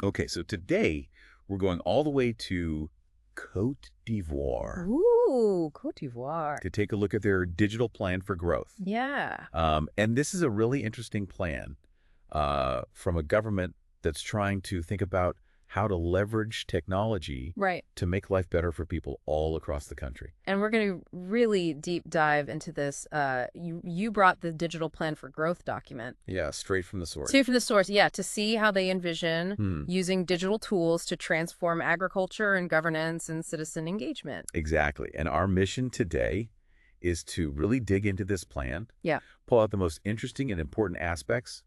Okay, so today we're going all the way to Côte d'Ivoire Ooh, Côte d'Ivoire. to take a look at their digital plan for growth. Yeah. And this is a really interesting plan from a government that's trying to think about how to leverage technology Right. to make life better for people all across the country. And we're going to really deep dive into this. You brought the digital plan for growth document. Yeah, straight from the source. Straight from the source, yeah, to see how they envision Hmm. using digital tools to transform agriculture and governance and citizen engagement. Exactly. And our mission today is to really dig into this plan, Yeah. pull out the most interesting and important aspects,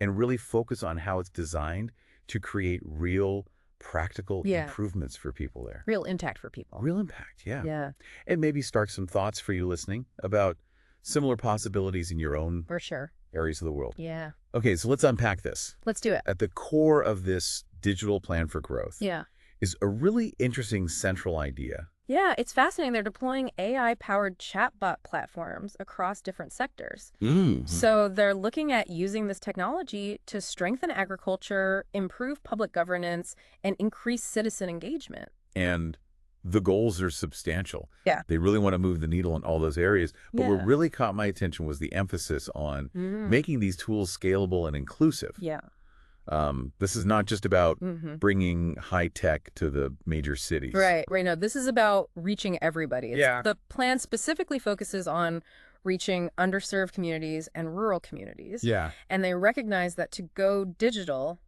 and really focus on how it's designed to create real, practical Yeah. improvements for people there. Real impact for people. Real impact, yeah. Yeah, And maybe start some thoughts for you listening about similar possibilities in your own for sure. areas of the world. Yeah. Okay, so let's unpack this. Let's do it. At the core of this digital plan for growth Yeah. is a really interesting central idea. Yeah, it's fascinating. They're deploying AI-powered chatbot platforms across different sectors. Mm. So they're looking at using this technology to strengthen agriculture, improve public governance, and increase citizen engagement. And the goals are substantial. Yeah. They really want to move the needle in all those areas. But what Yeah. really caught my attention was the emphasis on Mhm. making these tools scalable and inclusive. Yeah. This is not just about Mm-hmm. bringing high tech to the major cities. Right. No, this is about reaching everybody. Yeah. The plan specifically focuses on reaching underserved communities and rural communities. Yeah. And they recognize that to go digital,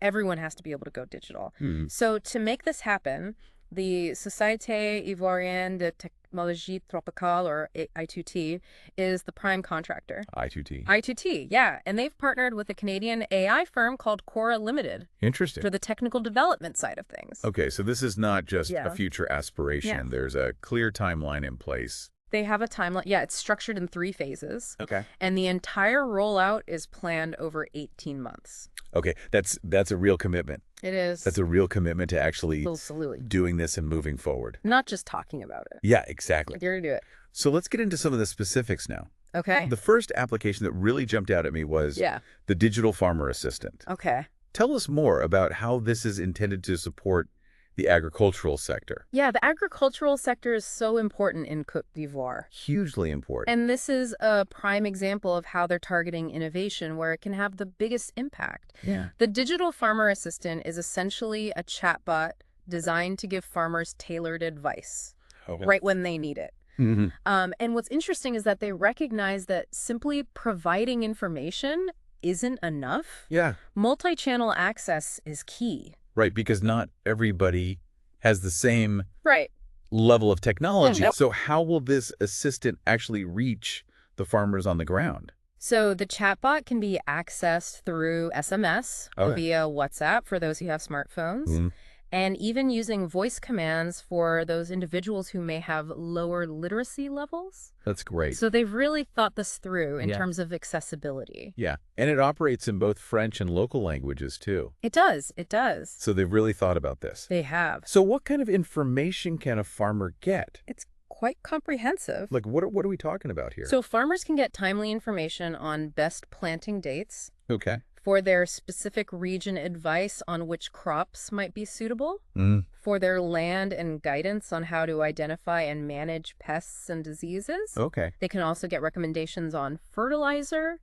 everyone has to be able to go digital. Hmm. So to make this happen, the Société Ivoirienne de Technologie Tropicale, or I2T, is the prime contractor. I2T. I2T, yeah. And they've partnered with a Canadian AI firm called Korah Limited Interesting. for the technical development side of things. Okay, so this is not just Yeah. a future aspiration. Yeah. There's a clear timeline in place. They have a timeline. Yeah, it's structured in 3 phases. Okay. And the entire rollout is planned over 18 months. Okay, that's a real commitment. It is. That's a real commitment to actually Absolutely. doing this and moving forward. Not just talking about it. Yeah, exactly. Like, you're going to do it. So let's get into some of the specifics now. Okay. The first application that really jumped out at me was Yeah. the digital farmer assistant. Okay. Tell us more about how this is intended to support the agricultural sector. Yeah, the agricultural sector is so important in Côte d'Ivoire. Hugely important. And this is a prime example of how they're targeting innovation where it can have the biggest impact. Yeah. The digital farmer assistant is essentially a chatbot designed to give farmers tailored advice Okay. right when they need it. Mhm. And what's interesting is that they recognize that simply providing information isn't enough. Yeah. Multi-channel access is key. Right, because not everybody has the same Right. level of technology. Yeah. So how will this assistant actually reach the farmers on the ground? So the chatbot can be accessed through SMS, Okay. via WhatsApp for those who have smartphones, Mhm. and even using voice commands for those individuals who may have lower literacy levels. That's great. So they've really thought this through in Yeah. terms of accessibility. Yeah, and it operates in both French and local languages too. It does. It does. So they've really thought about this. They have. So what kind of information can a farmer get? It's quite comprehensive. Like what are we talking about here? So farmers can get timely information on best planting dates, Okay. for their specific region advice on which crops might be suitable, Mm. for their land and guidance on how to identify and manage pests and diseases. Okay. They can also get recommendations on fertilizer,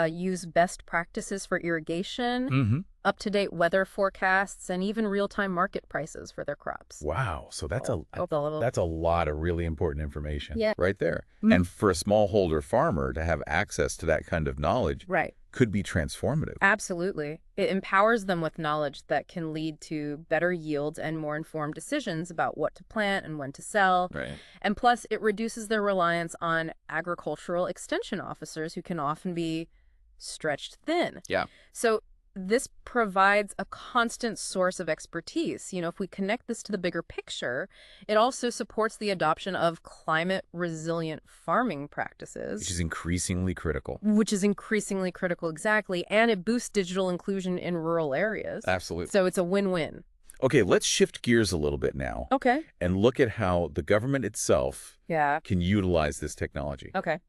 use best practices for irrigation, Mm-hmm. up-to-date weather forecasts, and even real-time market prices for their crops. Wow. So that's Oh, that's a lot of really important information Yeah. right there. Mm. And for a smallholder farmer to have access to that kind of knowledge Right. could be transformative. Absolutely. It empowers them with knowledge that can lead to better yields and more informed decisions about what to plant and when to sell. Right. And plus, it reduces their reliance on agricultural extension officers who can often be stretched thin. Yeah. So this provides a constant source of expertise. If we connect this to the bigger picture, it also supports the adoption of climate-resilient farming practices. Which is increasingly critical. Exactly. And it boosts digital inclusion in rural areas. Absolutely. So it's a win-win. Okay, let's shift gears a little bit now Okay. and look at how the government itself Yeah. can utilize this technology. Okay.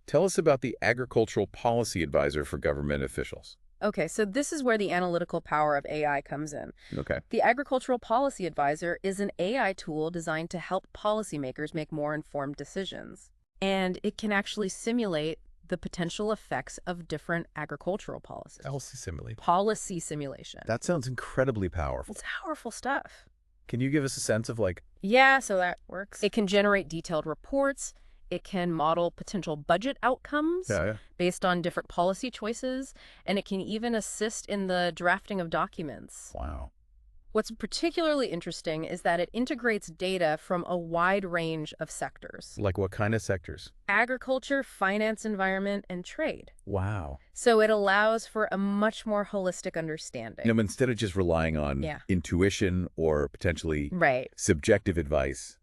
Tell us about the Agricultural Policy Advisor for government officials. Okay, so this is where the analytical power of AI comes in. Okay. The Agricultural Policy Advisor is an AI tool designed to help policymakers make more informed decisions. And it can actually simulate the potential effects of different agricultural policies. Policy simulate. Policy simulation. That sounds incredibly powerful. It's powerful stuff. Can you give us a sense of like, Yeah, so that works. It can generate detailed reports. It can model potential budget outcomes based on different policy choices, and it can even assist in the drafting of documents. wow. What's particularly interesting is that it integrates data from a wide range of sectors: Like what kind of sectors? agriculture, finance, environment, and trade. Wow. So it allows for a much more holistic understanding. Instead of just relying on intuition or potentially Right. subjective advice,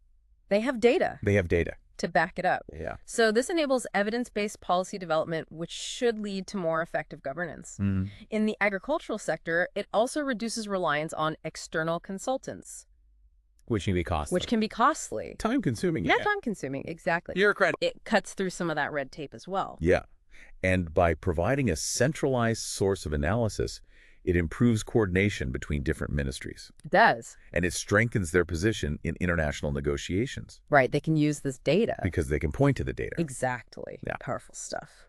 They have data they have data. to back it up. Yeah. So this enables evidence-based policy development, which should lead to more effective governance. In the agricultural sector, it also reduces reliance on external consultants, Which can be costly. which can be costly. Time-consuming. Yeah, time-consuming, exactly. Bureaucratic. It cuts through some of that red tape as well. Yeah. And by providing a centralized source of analysis, it improves coordination between different ministries. It does. And it strengthens their position in international negotiations. Right, they can use this data. Because they can point to the data. Exactly. Yeah. Powerful stuff.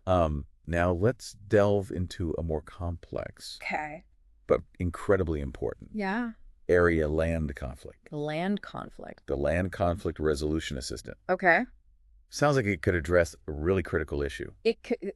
Now let's delve into a more complex, Okay. but incredibly important Yeah. area: land conflict. Land conflict. The Land Conflict Resolution Assistant. Okay. Sounds like it could address a really critical issue.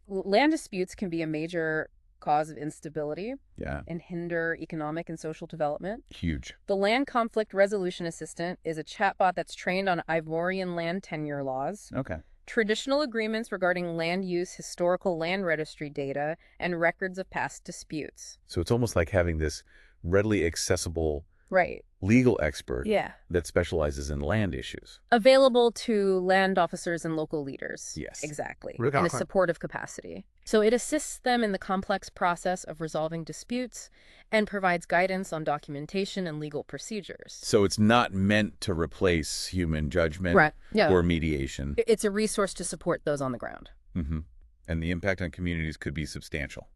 Land disputes can be a major cause of instability Yeah. and hinder economic and social development. Huge. The Land Conflict Resolution Assistant is a chatbot that's trained on Ivorian land tenure laws, Okay. traditional agreements regarding land use, historical land registry data, and records of past disputes. So it's almost like having this readily accessible Right. legal expert Yeah. that specializes in land issues. Available to land officers and local leaders. Yes. Exactly. Really In a complex. supportive capacity. So it assists them in the complex process of resolving disputes and provides guidance on documentation and legal procedures. So it's not meant to replace human judgment Right. Yeah. or mediation. It's a resource to support those on the ground. And the impact on communities could be substantial.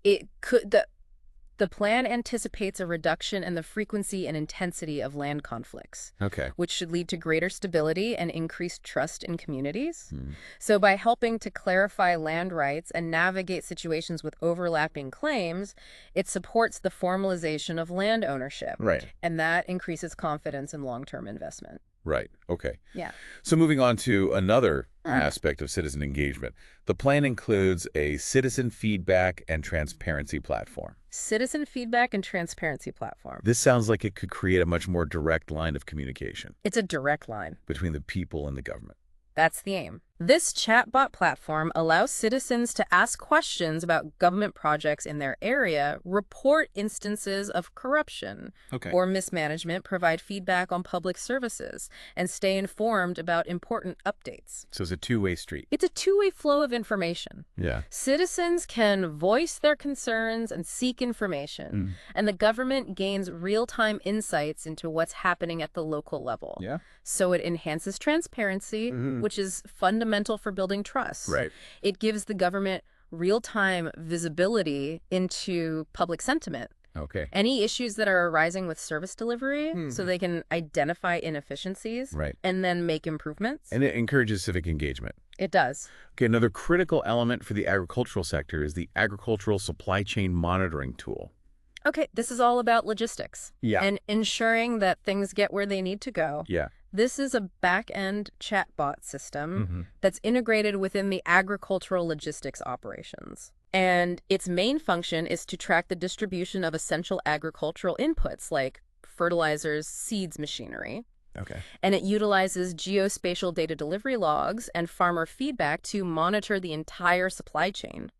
The plan anticipates a reduction in the frequency and intensity of land conflicts, Okay. which should lead to greater stability and increased trust in communities. So by helping to clarify land rights and navigate situations with overlapping claims, it supports the formalization of land ownership. Right. And that increases confidence in long-term investment. Right. Okay. Yeah. So moving on to another aspect of citizen engagement. The plan includes a citizen feedback and transparency platform. Citizen feedback and transparency platform. This sounds like it could create a much more direct line of communication It's a direct line. between the people and the government. That's the aim. This chatbot platform allows citizens to ask questions about government projects in their area, report instances of corruption or mismanagement, provide feedback on public services, and stay informed about important updates. So it's a two-way street. It's a two-way flow of information. Yeah. Citizens can voice their concerns and seek information, and the government gains real-time insights into what's happening at the local level. Yeah. So it enhances transparency, which is fundamental for building trust. Right. It gives the government real-time visibility into public sentiment. Okay. Any issues that are arising with service delivery, so they can identify inefficiencies Right. and then make improvements. And it encourages civic engagement. It does. Okay, another critical element for the agricultural sector is the agricultural supply chain monitoring tool. Okay, this is all about logistics. Yeah. And ensuring that things get where they need to go. Yeah. This is a back-end chatbot system that's integrated within the agricultural logistics operations. And its main function is to track the distribution of essential agricultural inputs like fertilizers, seeds, machinery. Okay. And it utilizes geospatial data delivery logs and farmer feedback to monitor the entire supply chain.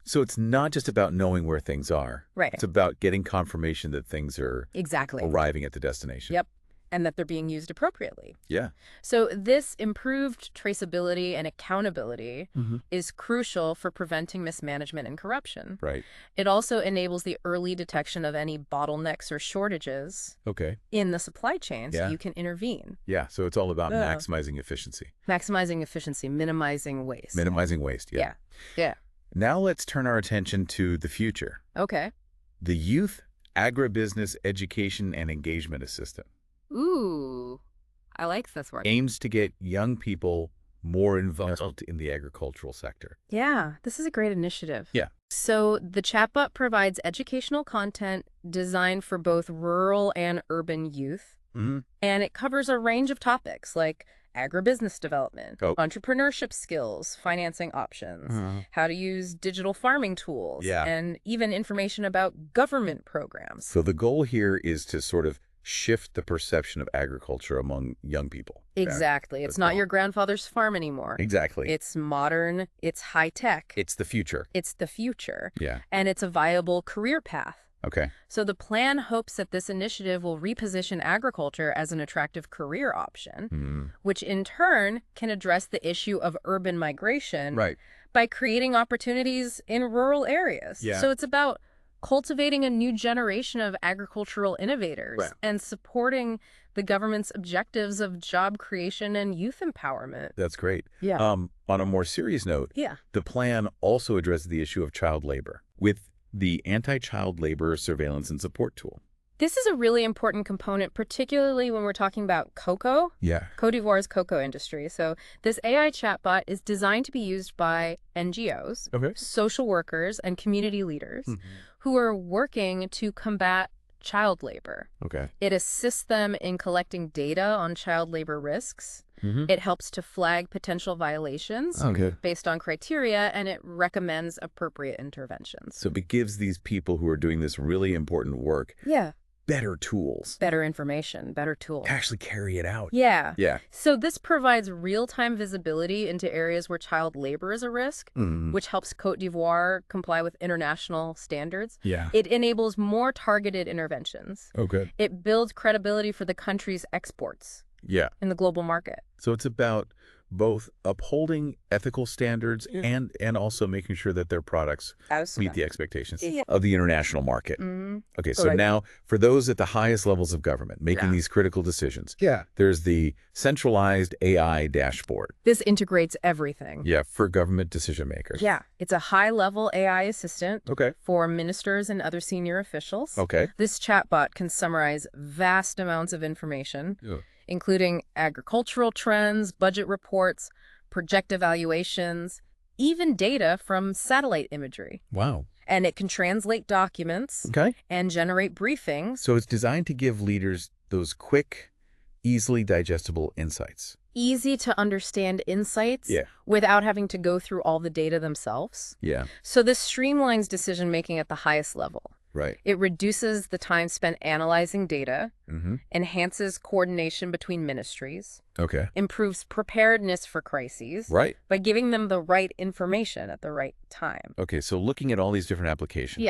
So it's not just about knowing where things are. Right. It's about getting confirmation that things are Exactly. arriving at the destination. Yep. And that they're being used appropriately. Yeah. So this improved traceability and accountability is crucial for preventing mismanagement and corruption. Right. It also enables the early detection of any bottlenecks or shortages Okay. in the supply chain so Yeah. you can intervene. Yeah. So it's all about Yeah. maximizing efficiency, Maximizing efficiency, minimizing waste. minimizing waste. Yeah. Yeah. Now let's turn our attention to the future. Okay. the Youth Agribusiness Education and Engagement Assistant. Ooh, I like this word. Aims to get young people more involved in the agricultural sector. Yeah, this is a great initiative. Yeah. So the chatbot provides educational content designed for both rural and urban youth, and it covers a range of topics like agribusiness development, entrepreneurship skills, financing options, how to use digital farming tools, and even information about government programs. So the goal here is to sort of shift the perception of agriculture among young people. Exactly. It's not your grandfather's farm anymore. Exactly. It's modern, it's high tech. It's the future. It's the future. Yeah. And it's a viable career path. Okay. So the plan hopes that this initiative will reposition agriculture as an attractive career option, which in turn can address the issue of urban migration by creating opportunities in rural areas. Yeah. So it's about cultivating a new generation of agricultural innovators and supporting the government's objectives of job creation and youth empowerment. That's great. Yeah. On a more serious note, the plan also addresses the issue of child labor with the Anti-Child Labor Surveillance and Support Tool. This is a really important component, particularly when we're talking about cocoa. Yeah. Côte d'Ivoire's cocoa industry. So this AI chatbot is designed to be used by NGOs, social workers, and community leaders who are working to combat child labor. It assists them in collecting data on child labor risks. It helps to flag potential violations based on criteria, and it recommends appropriate interventions. So it gives these people who are doing this really important work better tools. Better information, better tools. To actually carry it out. Yeah. Yeah. So this provides real-time visibility into areas where child labor is a risk, which helps Côte d'Ivoire comply with international standards. Yeah. It enables more targeted interventions. Good. It builds credibility for the country's exports in the global market. So it's about both upholding ethical standards and also making sure that their products meet the expectations of the international market. Okay, so now for those at the highest levels of government making these critical decisions, there's the centralized AI dashboard. This integrates everything. Yeah, for government decision makers. Yeah, it's a high-level AI assistant for ministers and other senior officials. This chatbot can summarize vast amounts of information, including agricultural trends, budget reports, project evaluations, even data from satellite imagery. Wow. And it can translate documents and generate briefings. So it's designed to give leaders those quick, easily digestible insights. Easy to understand insights without having to go through all the data themselves. So this streamlines decision-making at the highest level. It reduces the time spent analyzing data, enhances coordination between ministries, improves preparedness for crises by giving them the right information at the right time. So looking at all these different applications,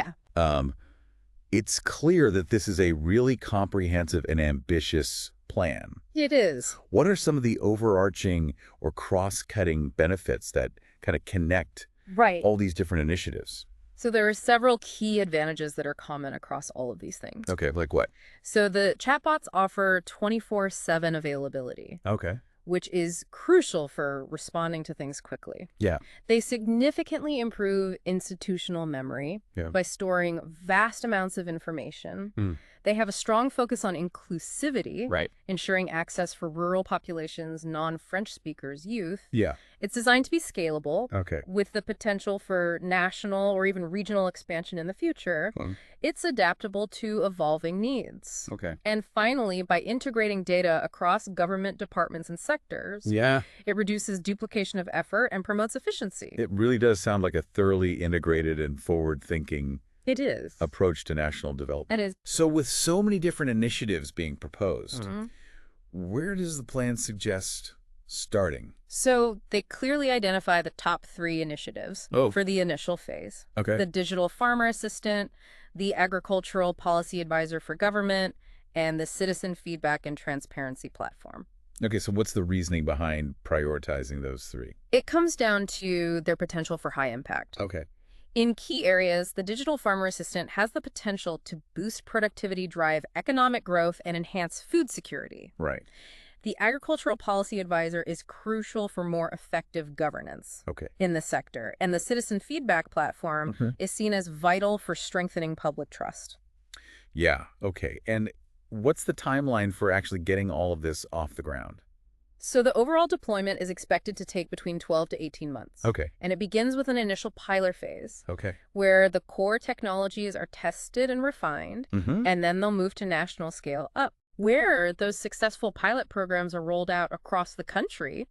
it's clear that this is a really comprehensive and ambitious plan. It is. What are some of the overarching or cross-cutting benefits that kind of connect all these different initiatives? So there are several key advantages that are common across all of these things. Like what? So the chatbots offer 24/7 availability. Which is crucial for responding to things quickly. They significantly improve institutional memory by storing vast amounts of information. They have a strong focus on inclusivity, ensuring access for rural populations, non-French speakers, youth. It's designed to be scalable with the potential for national or even regional expansion in the future. It's adaptable to evolving needs. And finally, by integrating data across government departments and sectors, it reduces duplication of effort and promotes efficiency. It really does sound like a thoroughly integrated and forward-thinking approach to national development. It is. So with so many different initiatives being proposed, where does the plan suggest starting? So they clearly identify the top 3 initiatives for the initial phase. The Digital Farmer Assistant, the Agricultural Policy Advisor for Government, and the Citizen Feedback and Transparency Platform. So what's the reasoning behind prioritizing those 3? It comes down to their potential for high impact. In key areas, the Digital Farmer Assistant has the potential to boost productivity, drive economic growth, and enhance food security. The Agricultural Policy Advisor is crucial for more effective governance in the sector, and the citizen feedback platform is seen as vital for strengthening public trust. Yeah, okay. And what's the timeline for actually getting all of this off the ground? So the overall deployment is expected to take between 12 to 18 months. And it begins with an initial pilot phase where the core technologies are tested and refined, and then they'll move to national scale up, where those successful pilot programs are rolled out across the country.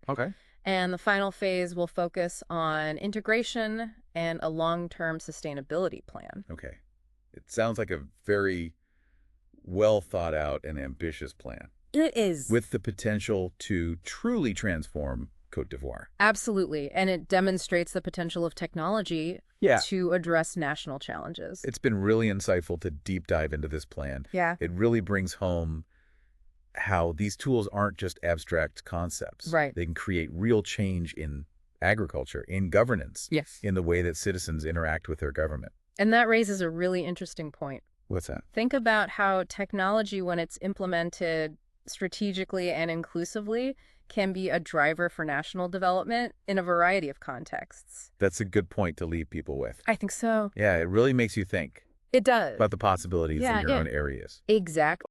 And the final phase will focus on integration and a long-term sustainability plan. It sounds like a very well thought out and ambitious plan. It is. With the potential to truly transform Côte d'Ivoire. Absolutely. And it demonstrates the potential of technology to address national challenges. It's been really insightful to deep dive into this plan. It really brings home how these tools aren't just abstract concepts. They can create real change in agriculture, in governance, in the way that citizens interact with their government. And that raises a really interesting point. What's that? Think about how technology, when it's implemented strategically and inclusively, can be a driver for national development in a variety of contexts. That's a good point to leave people with. I think so. Yeah, it really makes you think. It does. About the possibilities in your own areas. Exactly.